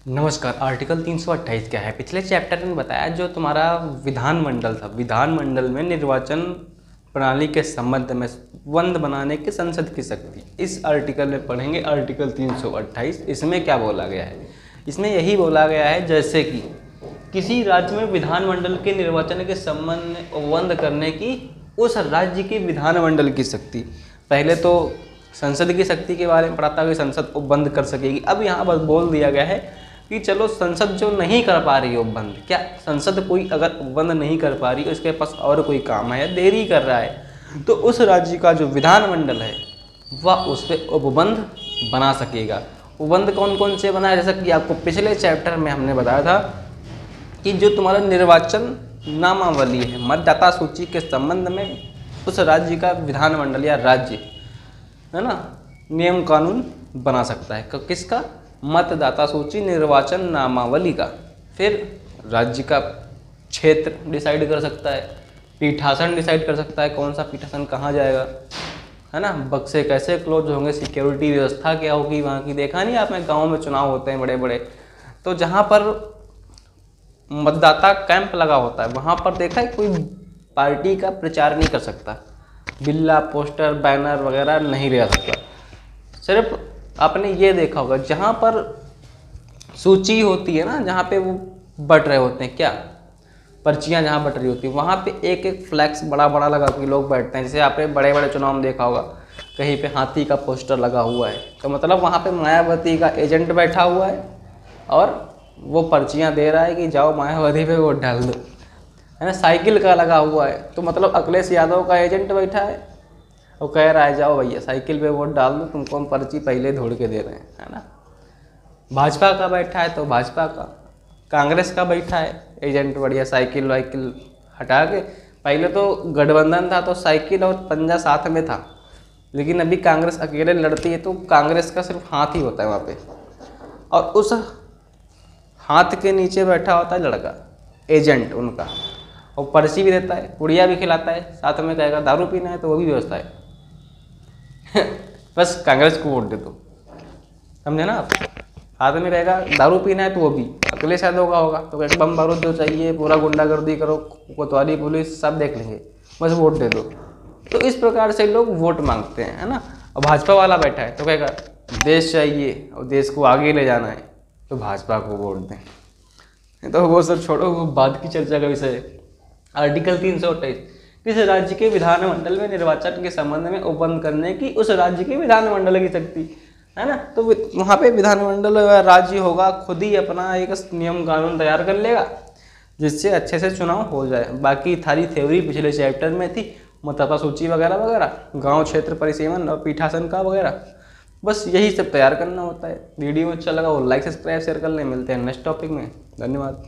नमस्कार। आर्टिकल 328 क्या है? पिछले चैप्टर में बताया जो तुम्हारा विधानमंडल था, विधानमंडल में निर्वाचन प्रणाली के संबंध में बंद बनाने की संसद की शक्ति। इस आर्टिकल में पढ़ेंगे आर्टिकल 328। इसमें क्या बोला गया है? इसमें यही बोला गया है जैसे कि किसी राज्य में विधानमंडल के निर्वाचन के संबंध में बंद करने की उस राज्य की विधानमंडल की शक्ति। पहले तो संसद की शक्ति के बारे में पढ़ा था कि संसद को बंद कर सकेगी। अब यहाँ पर बोल दिया गया है कि चलो संसद जो नहीं कर पा रही हो बंद, क्या संसद कोई अगर बंद नहीं कर पा रही, उसके पास और कोई काम है या देरी कर रहा है, तो उस राज्य का जो विधानमंडल है वह उस पर उपबंध बना सकेगा। उपबंध कौन कौन से बनाए? जैसा कि आपको पिछले चैप्टर में हमने बताया था कि जो तुम्हारा निर्वाचन नामावली है, मतदाता सूची के संबंध में उस राज्य का विधानमंडल या राज्य है ना नियम कानून बना सकता है। किसका? मतदाता सूची निर्वाचन नामावली का। फिर राज्य का क्षेत्र डिसाइड कर सकता है, पीठासन डिसाइड कर सकता है कौन सा पीठासन कहाँ जाएगा, है ना। बक्से कैसे क्लोज होंगे, सिक्योरिटी व्यवस्था क्या होगी वहाँ की। देखा नहीं आपने, गाँव में चुनाव होते हैं बड़े बड़े, तो जहाँ पर मतदाता कैंप लगा होता है वहाँ पर देखा है कोई पार्टी का प्रचार नहीं कर सकता, बिल्ला पोस्टर बैनर वगैरह नहीं ले सकता। सिर्फ आपने ये देखा होगा जहाँ पर सूची होती है ना, जहाँ पे वो बट रहे होते हैं, क्या पर्चियाँ जहाँ बट रही होती है, वहाँ पे एक एक फ्लैक्स बड़ा बड़ा लगा के लोग बैठते हैं। जैसे आपने बड़े बड़े चुनाव में देखा होगा कहीं पे हाथी का पोस्टर लगा हुआ है, तो मतलब वहाँ पे मायावती का एजेंट बैठा हुआ है और वो पर्चियाँ दे रहा है कि जाओ मायावती पे वोट डाल दो, है ना। साइकिल का लगा हुआ है तो मतलब अखिलेश यादव का एजेंट बैठा है, वो कह रहा है जाओ भैया साइकिल पे वोट डाल दो, तुमको हम पर्ची पहले दौड़ के दे रहे हैं, है ना। भाजपा का बैठा है तो भाजपा का, कांग्रेस का बैठा है एजेंट बढ़िया साइकिल वाइकिल हटा के। पहले तो गठबंधन था तो साइकिल और पंजा साथ में था, लेकिन अभी कांग्रेस अकेले लड़ती है तो कांग्रेस का सिर्फ हाथ ही होता है वहाँ पे, और उस हाथ के नीचे बैठा होता है लड़का एजेंट उनका, और पर्ची भी देता है, पुड़िया भी खिलाता है, साथ में कहेगा दारू पीना है तो वो भी व्यवस्था है। बस कांग्रेस को वोट दे दो, समझे ना आप। हाथ में रहेगा दारू पीना है तो वो भी अखिलेश यादव का होगा, तो एक बम बारूद जो चाहिए पूरा गुंडागर्दी करो, कोतवाली पुलिस सब देख लेंगे, बस वोट दे दो। तो इस प्रकार से लोग वोट मांगते हैं, है ना। और भाजपा वाला बैठा है तो कहेगा देश चाहिए और देश को आगे ले जाना है तो भाजपा को वोट दें। तो वो सब छोड़ो, वो बाद की चर्चा का विषय है। आर्टिकल 328 किस राज्य के विधानमंडल में निर्वाचन के संबंध में उपबंध करने की उस राज्य के विधानमंडल की शक्ति, है ना। तो वहाँ पे विधानमंडल राज्य होगा खुद ही अपना एक नियम कानून तैयार कर लेगा जिससे अच्छे से चुनाव हो जाए। बाकी थारी थ्योरी पिछले चैप्टर में थी, मतदाता सूची वगैरह वगैरह, गांव क्षेत्र परिसीमन और पीठासन का वगैरह, बस यही सब तैयार करना होता है। वीडियो अच्छा लगा वो लाइक सब्सक्राइब शेयर कर लें। मिलते हैं नेक्स्ट टॉपिक में। धन्यवाद।